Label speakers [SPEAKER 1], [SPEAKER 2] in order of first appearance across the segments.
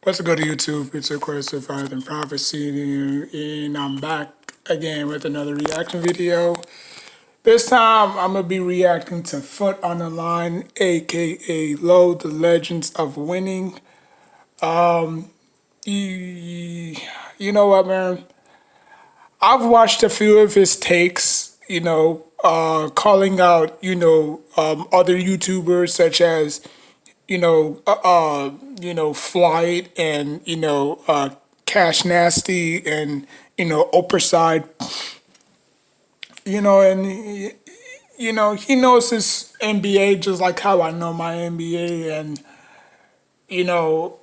[SPEAKER 1] What's good, YouTube? It's of course Survived and Prophecy, and I'm back again with another reaction video. This time, I'm gonna be reacting to Foot on the Line, aka Low, the Legends of Winning. You, you know what, man? I've watched a few of his takes. Calling out other YouTubers such as Flight and Cash Nasty and Oprah Side, and he knows his NBA just like how I know my NBA, and you know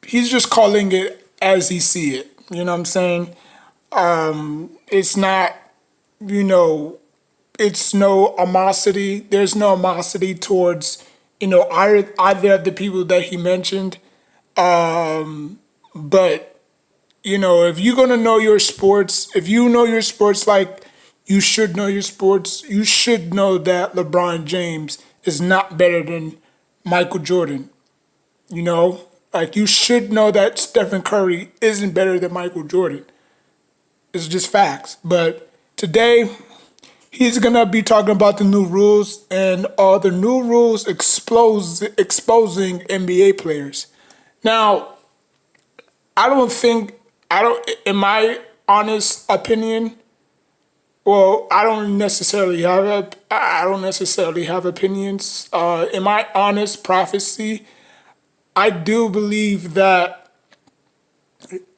[SPEAKER 1] he's just calling it as he see it. You know what I'm saying? It's not, you know, it's no animosity. There's no animosity towards either of the people that he mentioned. But if you're gonna know your sports, if you know your sports like you should know your sports, you should know that LeBron James is not better than Michael Jordan. Like you should know that Stephen Curry isn't better than Michael Jordan. It's just facts. But today he's gonna be talking about the new rules and all the new rules exposing NBA players. Now, I don't think I don't in my honest opinion, well, I don't necessarily have opinions. In my honest prophecy, I do believe that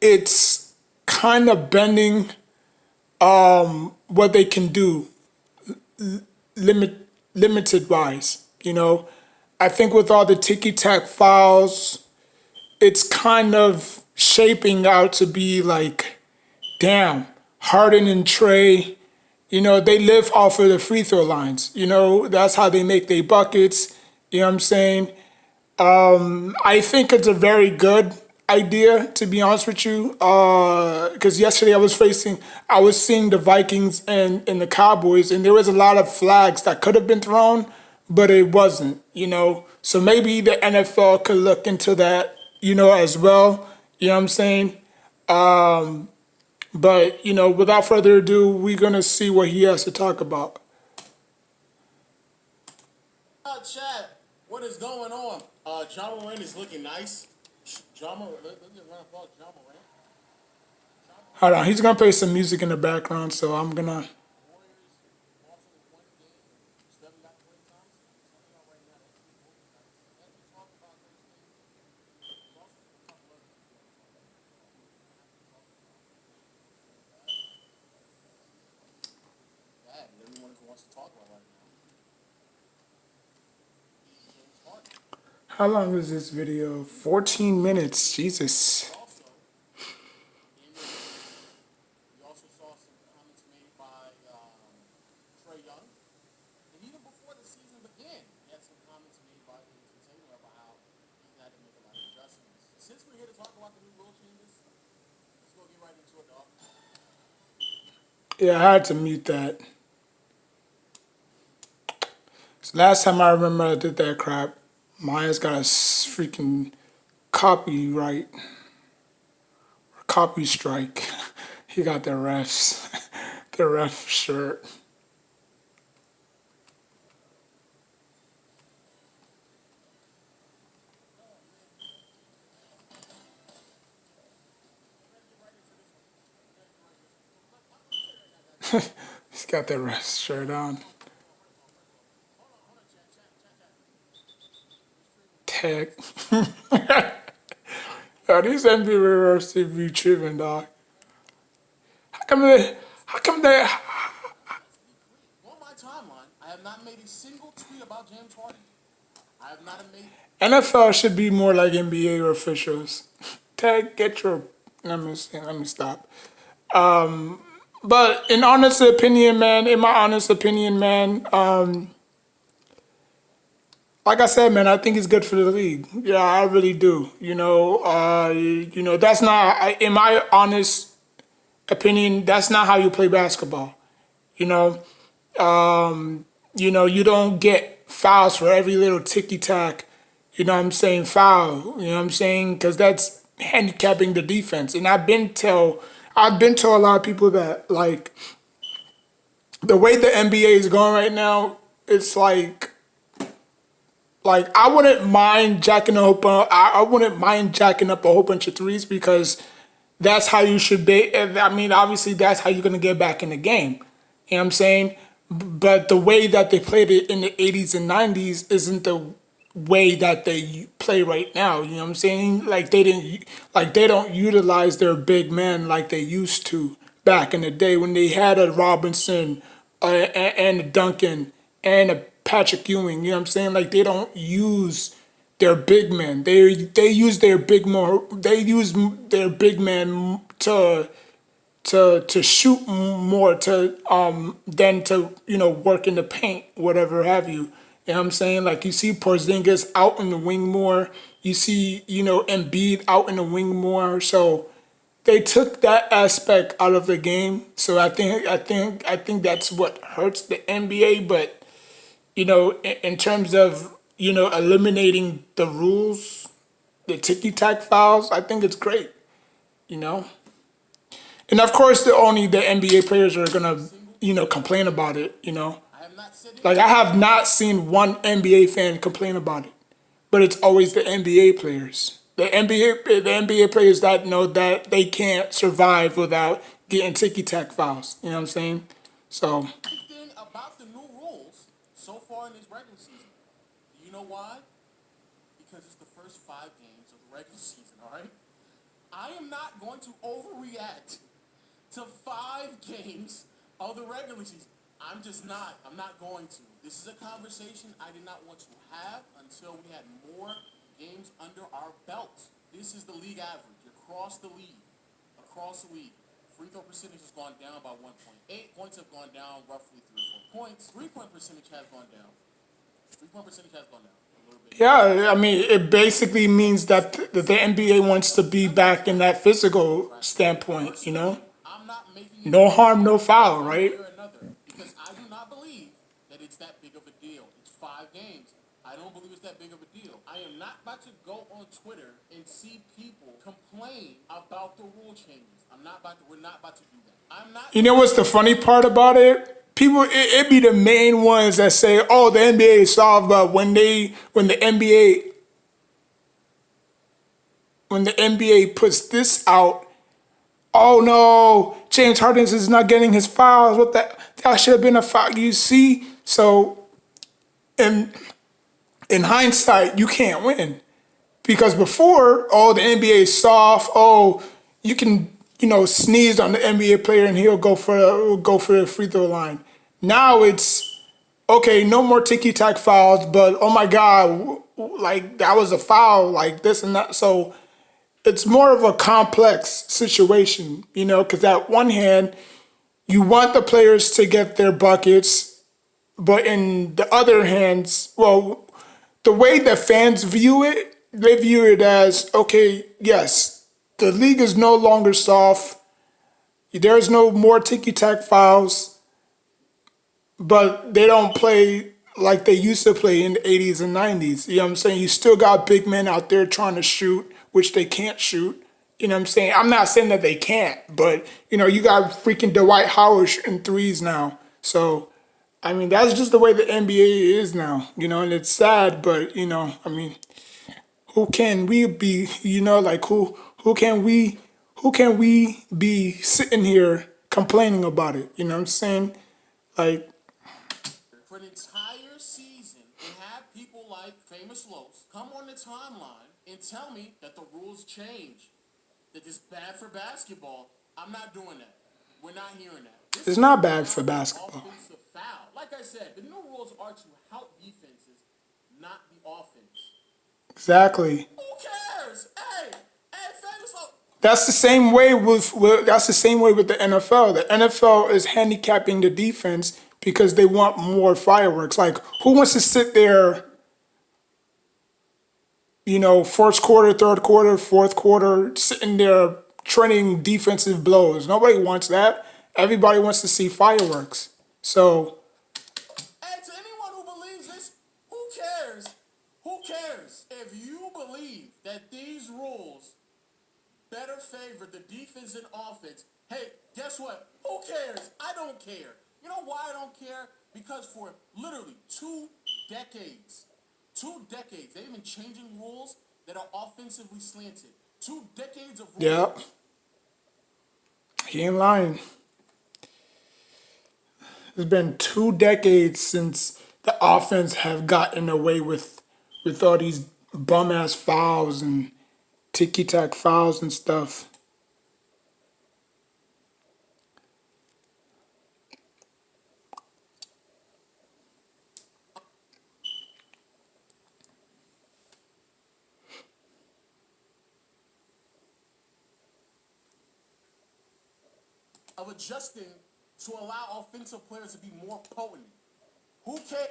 [SPEAKER 1] it's kind of bending what they can do limited wise. I think with all the ticky tack files, it's kind of shaping out to be like, damn, Harden and Trey, they live off of the free throw lines. That's how they make their buckets. You know what I'm saying? I think it's a very good idea, to be honest with you. Because yesterday I was seeing the Vikings and the Cowboys, and there was a lot of flags that could have been thrown, but it wasn't. So maybe the NFL could look into that, as well. You know what I'm saying? But without further ado, we're gonna see what he has to talk about.
[SPEAKER 2] Chat, what is going on? John Moran is looking nice. John Moran, look at John Moran.
[SPEAKER 1] Hold on, he's gonna play some music in the background, so I'm gonna. How long is this video? 14 minutes. Jesus.
[SPEAKER 2] We also saw some comments made by Trey Young. And even before the season began, he had some comments made by Jason Taylor about how he had to make a lot of adjustments. Since we're here to talk about the new rule changes, let's go get right into it, dog.
[SPEAKER 1] Yeah, I had to mute that. So last time I remember I did that crap, Maya's got a freaking copyright or copy strike. He got the refs, the ref shirt. He's got the ref shirt on. Tag. Yo, these NBA refs be tripping, dog. How come they,
[SPEAKER 2] On my timeline, I have not made a single tweet about James Harden. I have not made.
[SPEAKER 1] NFL should be more like NBA officials. Tag, get your, let me stop. But in my honest opinion, man, like I said, man, I think it's good for the league. Yeah, I really do. That's not, in my honest opinion, that's not how you play basketball. You know, you don't get fouls for every little ticky tack. you know what I'm saying, foul. You know what I'm saying? Because that's handicapping the defense. And I've been to a lot of people that like the way the NBA is going right now. It's like I wouldn't mind jacking up. I wouldn't mind jacking up a whole bunch of threes because that's how you should be. I mean, obviously, that's how you're gonna get back in the game. You know what I'm saying? But the way that they played it in the '80s and '90s isn't the way that they play right now. You know what I'm saying? Like they don't utilize their big men like they used to back in the day when they had a Robinson, and a Duncan and a Patrick Ewing. You know what I'm saying? Like they don't use their big men. They use their big more. They use their big men to shoot more than to work in the paint, whatever have you. You know what I'm saying? Like you see Porzingis out in the wing more. You see Embiid out in the wing more. So they took that aspect out of the game. So I think that's what hurts the NBA. But in terms of eliminating the rules, the ticky tack fouls, I think it's great. You know. And of course, only the NBA players are gonna, complain about it.
[SPEAKER 2] I have not said
[SPEAKER 1] Like I have not seen one NBA fan complain about it, but it's always the NBA players, the NBA players that know that they can't survive without getting ticky tack fouls. You know what I'm saying? So
[SPEAKER 2] anything about the new rules so far in this regular season. Do you know why? Because it's the first 5 games of the regular season, all right? I am not going to overreact to 5 games of the regular season. I'm just not. I'm not going to. This is a conversation I did not want to have until we had more games under our belt. This is the league average across the league. Across the league. Free throw percentage has gone down by 1.8. Points have gone down roughly 3 or 4 points. 3-point percentage has gone down. 3-point percentage has gone down a little bit.
[SPEAKER 1] yeah, I mean, it basically means that the NBA wants to be back in that physical standpoint.
[SPEAKER 2] I'm not making
[SPEAKER 1] No harm, no foul,
[SPEAKER 2] one
[SPEAKER 1] right?
[SPEAKER 2] way or another because I do not believe that it's that big of a deal. It's 5 games. I don't believe it's that big of a deal. I am not about to go on Twitter and see people complain about the rule changes. We're not about to do that. I'm not.
[SPEAKER 1] You know what's the funny part about it? People, it be the main ones that say, "Oh, the NBA is soft," but when the NBA puts this out, oh no, James Harden is not getting his fouls. That should have been a foul. You see, so in hindsight, you can't win because before, oh, the NBA is soft. Oh, you can sneeze on the NBA player and he'll go for the free throw line. Now it's okay, no more ticky tack fouls, but oh my God, like that was a foul, like this and that. So it's more of a complex situation, because at one hand, you want the players to get their buckets, but in the other hands, well, the way that fans view it, they view it as okay, yes, the league is no longer soft. There's no more ticky tack fouls, but they don't play like they used to play in the '80s and '90s. You know what I'm saying? You still got big men out there trying to shoot, which they can't shoot. You know what I'm saying? I'm not saying that they can't, but you got freaking Dwight Howard shooting threes now. So, I mean, that's just the way the NBA is now. And it's sad, but I mean, who can we be? Like who can we be sitting here complaining about it? You know what I'm saying? Like,
[SPEAKER 2] For an entire season and have people like Famous Los come on the timeline and tell me that the rules change, that it's bad for basketball. I'm not doing that. We're not hearing that. This
[SPEAKER 1] it's
[SPEAKER 2] is
[SPEAKER 1] not bad for
[SPEAKER 2] about
[SPEAKER 1] basketball.
[SPEAKER 2] offensive foul. Like I said, the new rules are to help defenses, not the offense.
[SPEAKER 1] Exactly.
[SPEAKER 2] Who cares? Hey, Famous Los.
[SPEAKER 1] That's the same way with the NFL. The NFL is handicapping the defense because they want more fireworks. Like, who wants to sit there, first quarter, third quarter, fourth quarter, sitting there training defensive blows? Nobody wants that. Everybody wants to see fireworks. So,
[SPEAKER 2] And to anyone who believes this, who cares? Who cares if that these rules better favor the defense and offense, hey, guess what? Who cares? I don't care. You know why I don't care? Because for literally 2 decades, they've been changing rules that are offensively slanted. 2 decades of rules.
[SPEAKER 1] Yep. He ain't lying. It's been 2 decades since the offense have gotten away with all these bum ass fouls and ticky tack fouls and stuff.
[SPEAKER 2] Of adjusting to allow offensive players to be more potent. Who cares?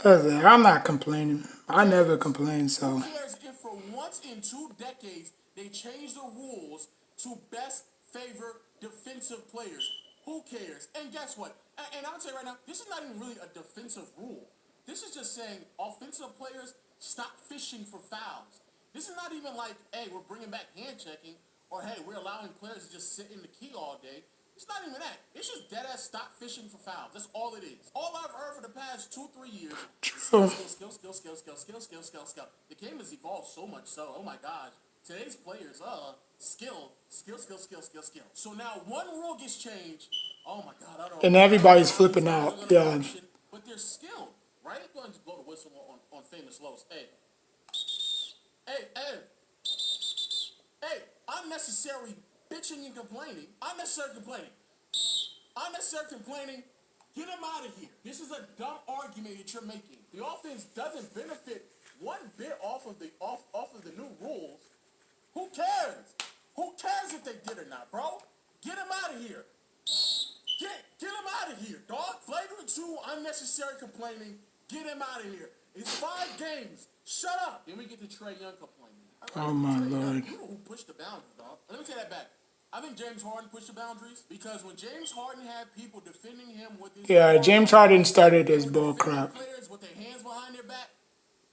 [SPEAKER 1] I'm not complaining. I never complain, so.
[SPEAKER 2] Who cares if for once in 2 decades they change the rules to best favor defensive players? Who cares? And guess what? And I'll tell you right now, this is not even really a defensive rule. This is just saying offensive players stop fishing for fouls. This is not even like, hey, we're bringing back hand checking, or hey, we're allowing players to just sit in the key all day. It's not even that. It's just dead ass stop fishing for fouls. That's all it is. All I've heard for the past 2-3 years.
[SPEAKER 1] True.
[SPEAKER 2] Skill. The game has evolved so much so. Oh my gosh. Today's players, skill. So now one rule gets changed. Oh my god, I don't know.
[SPEAKER 1] And everybody's flipping out. Yeah.
[SPEAKER 2] But they're skilled, right? Go ahead and blow the whistle on famous Lowe's. Hey, unnecessary bitching and complaining. Unnecessary complaining. Get him out of here. This is a dumb argument that you're making. The offense doesn't benefit one bit off of the new rules. Who cares? Who cares if they did or not, bro? Get him out of here. Get him out of here, dog. Flagrant 2, unnecessary complaining. Get him out of here. It's 5 games. Shut up. Then we get to Trae Young complaining.
[SPEAKER 1] Oh my Lord.
[SPEAKER 2] You know who pushed the boundaries, dog. Let me take that back. I think James Harden pushed the boundaries because when James Harden had people defending him with his
[SPEAKER 1] Yeah, James Harden started this bull crap.
[SPEAKER 2] players with their hands behind their back,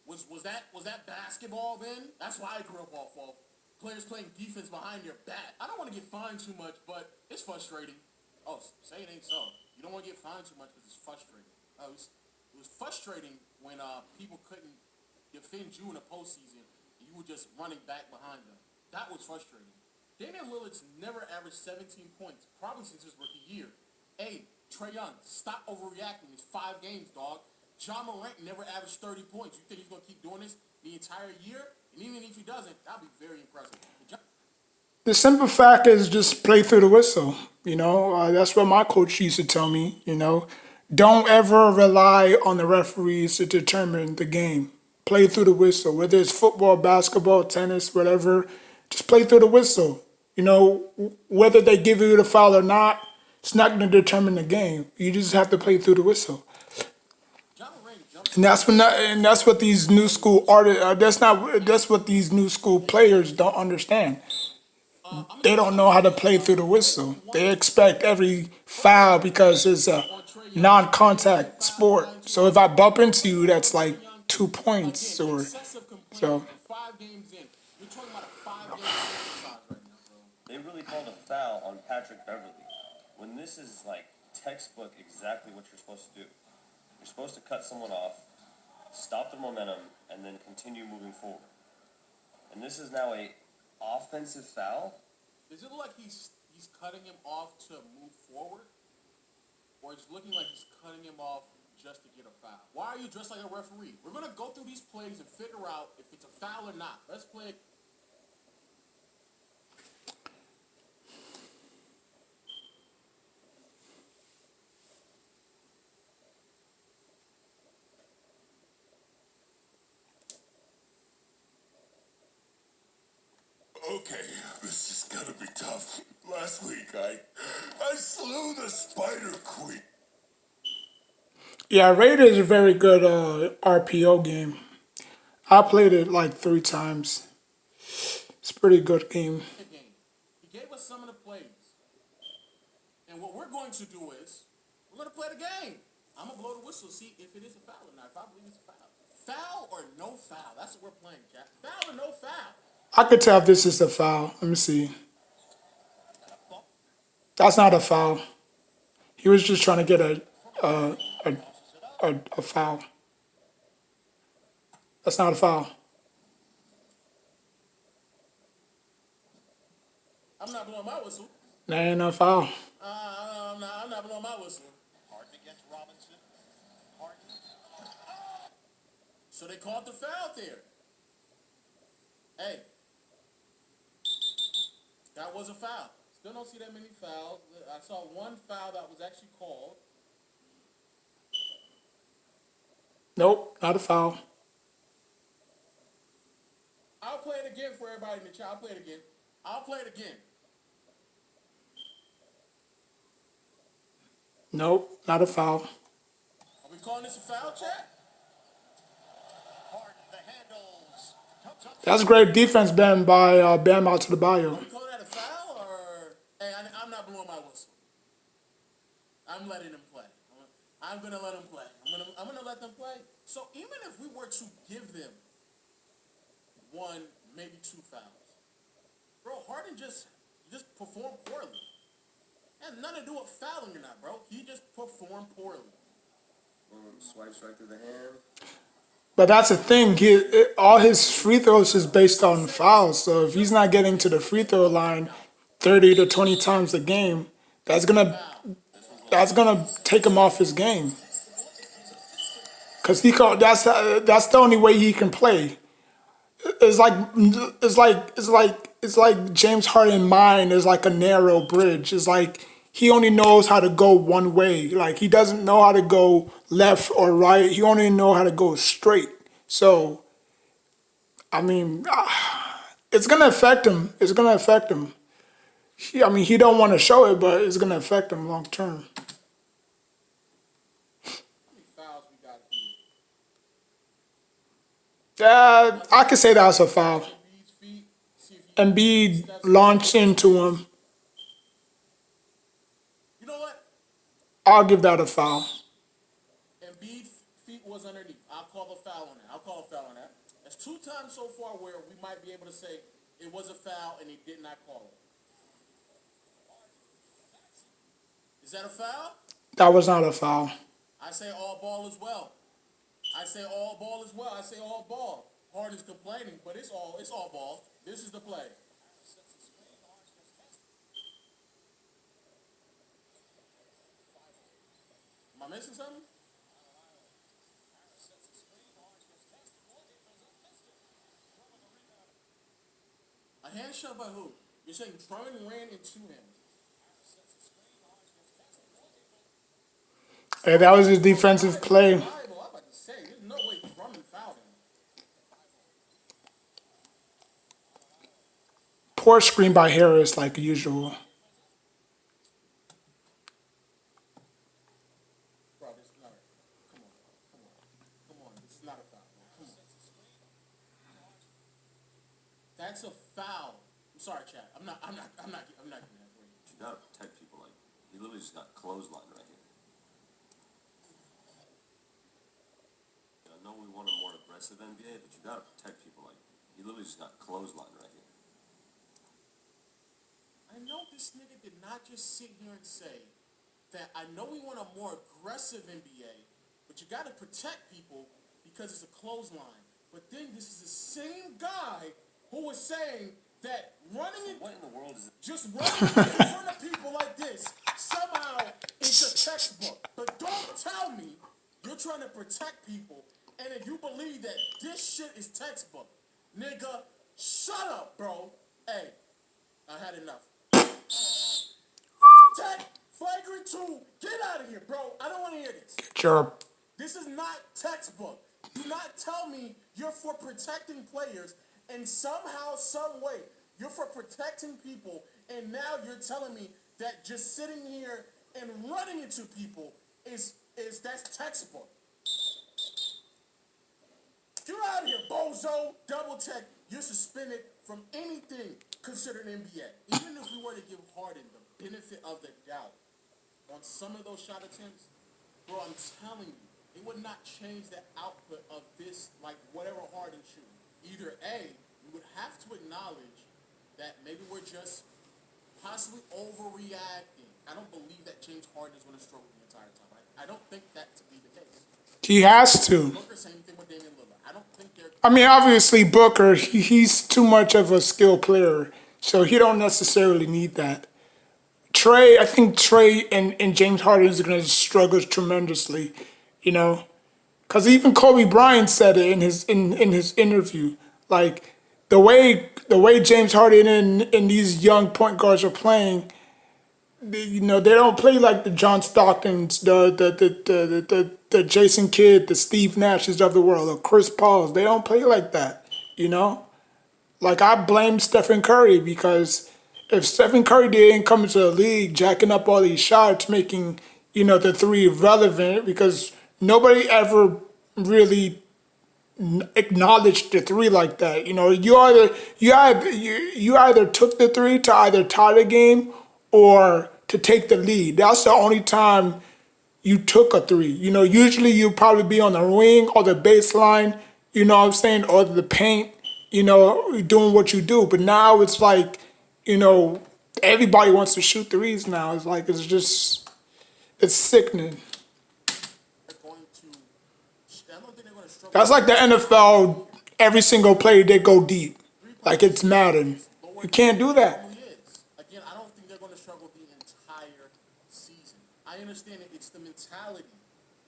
[SPEAKER 2] was that basketball then? That's why I grew up off of players playing defense behind their back. I don't want to get fined too much, but it's frustrating. Oh, say it ain't so. You don't want to get fined too much because it's frustrating. It was frustrating when people couldn't defend you in the postseason and you were just running back behind them. That was frustrating. Damian Lillard's never averaged 17 points, probably since his rookie year. Hey, Trae Young, stop overreacting. It's 5 games, dog. John Morant never averaged 30 points. You think he's going to keep doing this the entire year? And even if he doesn't, that'll be very impressive.
[SPEAKER 1] The simple fact is just play through the whistle. That's what my coach used to tell me. Don't ever rely on the referees to determine the game. Play through the whistle, whether it's football, basketball, tennis, whatever. Just play through the whistle. Whether they give you the foul or not, it's not going to determine the game. You just have to play through the whistle. And that's what these new school artists. That's what these new school players don't understand. They don't know how to play through the whistle. They expect every foul because it's a non-contact sport. So if I bump into you, that's like 2 points or so.
[SPEAKER 2] 5 games in. You're talking about a 5-game exercise right now, bro.
[SPEAKER 3] They really called a foul on Patrick Beverly when this is like textbook exactly what you're supposed to do. You're supposed to cut someone off, stop the momentum, and then continue moving forward. And this is now a offensive foul.
[SPEAKER 2] Does it look like he's cutting him off to move forward? Or it's looking like he's cutting him off just to get a foul? Why are you dressed like a referee? We're going to go through these plays and figure out if it's a foul or not. Let's play it.
[SPEAKER 4] Okay, this is gonna be tough. Last week, I slew the Spider Queen.
[SPEAKER 1] Yeah, Raiders is a very good RPO game. I played it like 3 times. It's a pretty good game.
[SPEAKER 2] Game. He gave us some of the plays. And what we're going to do is, we're going to play the game. I'm gonna blow the whistle, see if it is a foul or not. If I believe it's a foul. Foul or no foul? That's what we're playing, Jack. Foul or no foul?
[SPEAKER 1] I could tell if this is a foul. Let me see. That's not a foul. He was just trying to get a foul. That's not a foul.
[SPEAKER 2] I'm not blowing my whistle.
[SPEAKER 1] That ain't a foul.
[SPEAKER 2] I'm not blowing my whistle.
[SPEAKER 5] Harden against Robinson. Harden.
[SPEAKER 2] So they called the foul there. Hey, that was a foul. Still don't see that many fouls. I saw one foul that was actually called.
[SPEAKER 1] Nope, not a foul.
[SPEAKER 2] I'll play it again for everybody in the chat. I'll play it again. I'll play it again.
[SPEAKER 1] Nope, not a foul.
[SPEAKER 2] Are we calling this a foul, chat?
[SPEAKER 5] Harden, the handles. Comes up.
[SPEAKER 1] That's great defense, Ben, by Bam Adebayo.
[SPEAKER 2] Are we calling that a foul or? Hey, I'm not blowing my whistle. I'm letting them play. I'm gonna let them play. I'm gonna let them play. So even if we were to give them one, maybe two fouls, bro, Harden just performed poorly. It had nothing to do with fouling or not, bro. He just performed poorly.
[SPEAKER 3] Swipes right through the hand.
[SPEAKER 1] But that's the thing. All his free throws is based on fouls. So if he's not getting to the free throw line 30 to 20 times a game, that's gonna take him off his game. Cause that's the only way he can play. It's like James Harden mind is like a narrow bridge. It's like he only knows how to go one way. Like he doesn't know how to go left or right. He only know how to go straight. So, I mean, it's gonna affect him. It's gonna affect him. He don't want to show it, but it's gonna affect him long term.
[SPEAKER 2] How many fouls we got here?
[SPEAKER 1] I could say that's a foul.
[SPEAKER 2] Embiid's feet. See if you
[SPEAKER 1] Embiid launched into him.
[SPEAKER 2] You know what?
[SPEAKER 1] I'll give that a foul.
[SPEAKER 2] Embiid's feet was underneath. I'll call a foul on that. That's 2 times so far where we might be able to say it was a foul and he did not call it. Is that a foul?
[SPEAKER 1] That was not a foul.
[SPEAKER 2] I say all ball as well. I say all ball. Harden's complaining, but it's all ball. This is the play. Am I missing something? A hand shot by who? You're saying Drummond ran into him.
[SPEAKER 1] Hey, that was his defensive play.
[SPEAKER 2] I'm about to say, there's no way Drummond fouled him.
[SPEAKER 1] Poor screen by Harris, like usual.
[SPEAKER 2] Bro, this is not a, come on. This is not a foul, man. Come on. That's a foul. I'm sorry, Chad. I'm not giving that for you.
[SPEAKER 3] You gotta protect people. Like he literally just got clotheslined right here. I know we want a more aggressive NBA, but you gotta protect people. Like he literally just got clotheslined right here.
[SPEAKER 2] I know this nigga did not just sit here and say that I know we want a more aggressive NBA, but you got to protect people because it's a clothesline. But then this is the same guy who was saying that
[SPEAKER 3] What in the world is it?
[SPEAKER 2] just running in front of people like this somehow is a textbook. But don't tell me you're trying to protect people, and if you believe that this shit is textbook, nigga, shut up, bro. Hey, I had enough. Tech, flagrant 2, get out of here, bro. I don't want to hear this. This is not textbook. Do not tell me you're for protecting players and somehow, some way, you're for protecting people, and now you're telling me that just sitting here and running into people is that's textbook. Get out of here, bozo. Double tech. You're suspended from anything considered NBA. Even if we were to give Harden the benefit of the doubt on some of those shot attempts, Bro, I'm telling you, it would not change the output of this, like whatever Harden shooting. Either A, we would have to acknowledge that maybe we're just possibly overreacting. I don't believe that James Harden is going to struggle the entire time. I don't think that to be the case.
[SPEAKER 1] He has to.
[SPEAKER 2] Booker, same thing with Damian Lillard. I don't think they're.
[SPEAKER 1] I mean, obviously Booker, he's too much of a skilled player, so he don't necessarily need that. Trey, I think Trey and James Harden is going to struggle tremendously, you know, because even Kobe Bryant said it in his interview, like the way James Harden and these young point guards are playing, you know, they don't play like the John Stocktons, the Jason Kidd, the Steve Nashes of the world, or Chris Pauls. They don't play like that, you know. Like I blame Stephen Curry because if Stephen Curry didn't come into the league jacking up all these shots, making, you know, the three relevant, because nobody ever really acknowledged the three like that. You know, you either took the three to either tie the game or to take the lead. That's the only time you took a three. You know, usually you probably be on the wing or the baseline, you know what I'm saying, or the paint, you know, doing what you do. But now it's like, you know, everybody wants to shoot threes now. It's like, it's sickening.
[SPEAKER 2] They're going to. I don't think they're going to struggle.
[SPEAKER 1] That's like the NFL, every single play they go deep. Like it's Madden. You can't do that.
[SPEAKER 2] Probably is. Again, I don't think they're going to struggle the entire season. I understand that it's the mentality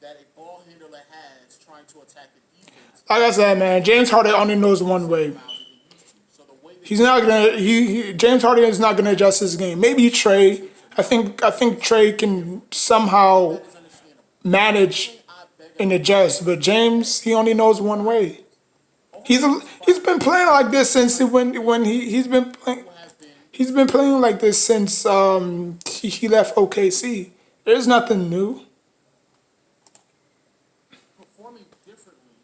[SPEAKER 2] that a ball handler has trying to attack the defense.
[SPEAKER 1] Like I said, man, James Harden only knows one way.
[SPEAKER 2] Fouls that they used to. So the way they
[SPEAKER 1] He's not gonna. James Harden is not gonna adjust his game. Maybe Trey. I think Trey can somehow
[SPEAKER 2] is understandable.
[SPEAKER 1] manage
[SPEAKER 2] I beg
[SPEAKER 1] and adjust, but James, he only knows one way. He's been playing like this since he's been playing.
[SPEAKER 2] has been
[SPEAKER 1] He's been playing like this since he left OKC. There's nothing new.
[SPEAKER 2] performing differently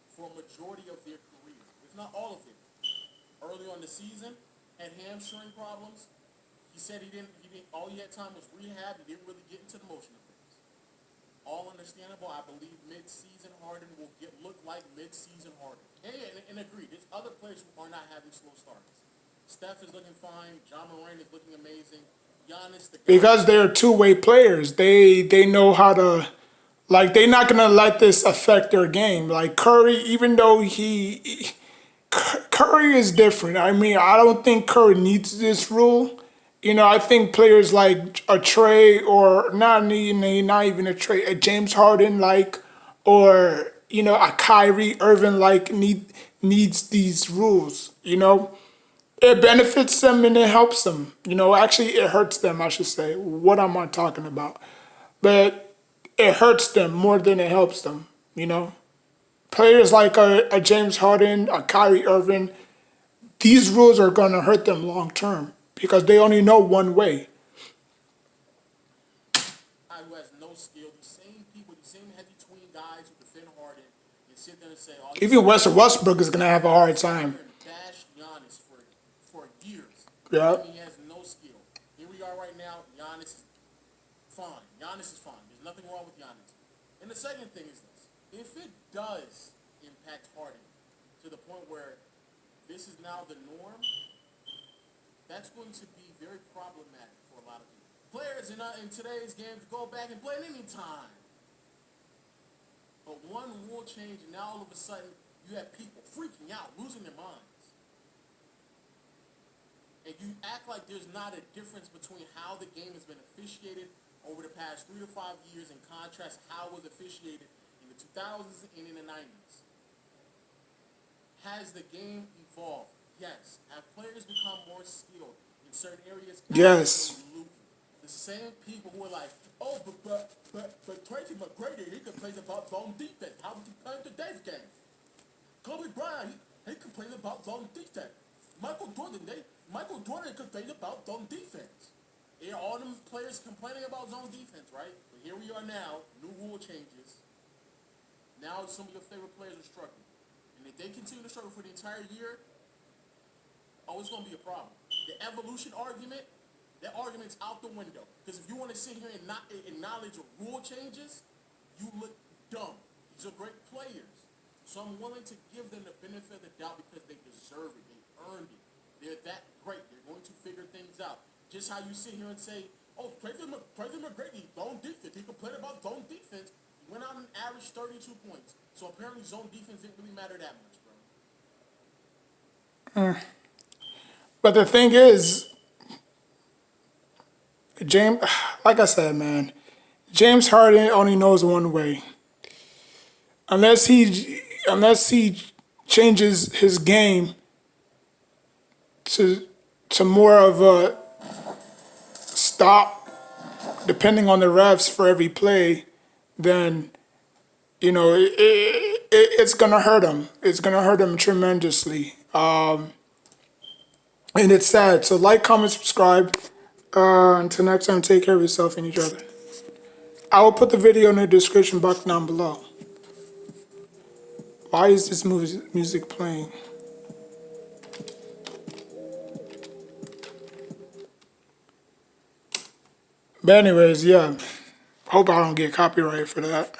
[SPEAKER 2] for a majority of their career, if not all of it. Early on the season, had hamstring problems. He said he didn't. All he had time was rehab. He didn't really get into the motion of things. All understandable. I believe mid-season Harden will look like mid-season Harden. And agree, there's other players who are not having slow starts. Steph is looking fine. John Moran is looking amazing. Giannis, the guy.
[SPEAKER 1] Because they're two-way players. They know how to, like, they're not gonna let this affect their game. Like Curry, even though Curry is different. I mean, I don't think Curry needs this rule. You know, I think players like a Trey or not even a Trey, a James Harden like, or you know, a Kyrie Irving like needs these rules. You know, it benefits them and it helps them. You know, actually, it hurts them. I should say. What am I talking about? But it hurts them more than it helps them. You know, players like a James Harden, a Kyrie Irving, these rules are going to hurt them long term because they only know one way.
[SPEAKER 2] Guy who has no skill, these same people, these same heavy tween guys who defend Harden and sit there and say, "Oh,
[SPEAKER 1] Even Westbrook is going to have a hard time.
[SPEAKER 2] and bash Giannis for years."
[SPEAKER 1] Yeah.
[SPEAKER 2] He has no skill. Here we are right now. Giannis is fine. Giannis is fine. There's nothing wrong with Giannis. And the second thing is this: if it does impact Harden to the point where this is now the norm, that's going to be very problematic for a lot of people. Players in today's game go back and play at any time. But one rule change, and now all of a sudden you have people freaking out, losing their minds. And you act like there's not a difference between how the game has been officiated over the past 3 to 5 years in contrast how it was officiated in the 2000s and in the 90s. Has the game evolved? Yes. Have players become more skilled in certain areas?
[SPEAKER 1] Yes.
[SPEAKER 2] Absolutely. The same people who are like, "Oh, but Tracy McGrady, he complains about zone defense. How would you play in today's game? Kobe Bryant, he complains about zone defense. Michael Jordan complains about zone defense." Yeah, all them players complaining about zone defense, right? But here we are now, new rule changes. Now some of your favorite players are struggling. And if they continue to struggle for the entire year, it's going to be a problem. The evolution argument, that argument's out the window. Because if you want to sit here and not acknowledge rule changes, you look dumb. These are great players. So I'm willing to give them the benefit of the doubt because they deserve it. They earned it. They're that great. They're going to figure things out. Just how you sit here and say, oh, President McGrady, zone defense. He complained about zone defense. He went out and averaged 32 points. So apparently zone defense didn't really matter that much, bro.
[SPEAKER 1] But the thing is, James, like I said, man, James Harden only knows one way. Unless he changes his game to more of a stop, depending on the refs for every play, then it's gonna hurt him. It's gonna hurt him tremendously. And it's sad. So like, comment, subscribe. Until next time, take care of yourself and each other. I will put the video in the description box down below. Why is this music playing? But anyways, yeah. Hope I don't get copyright for that.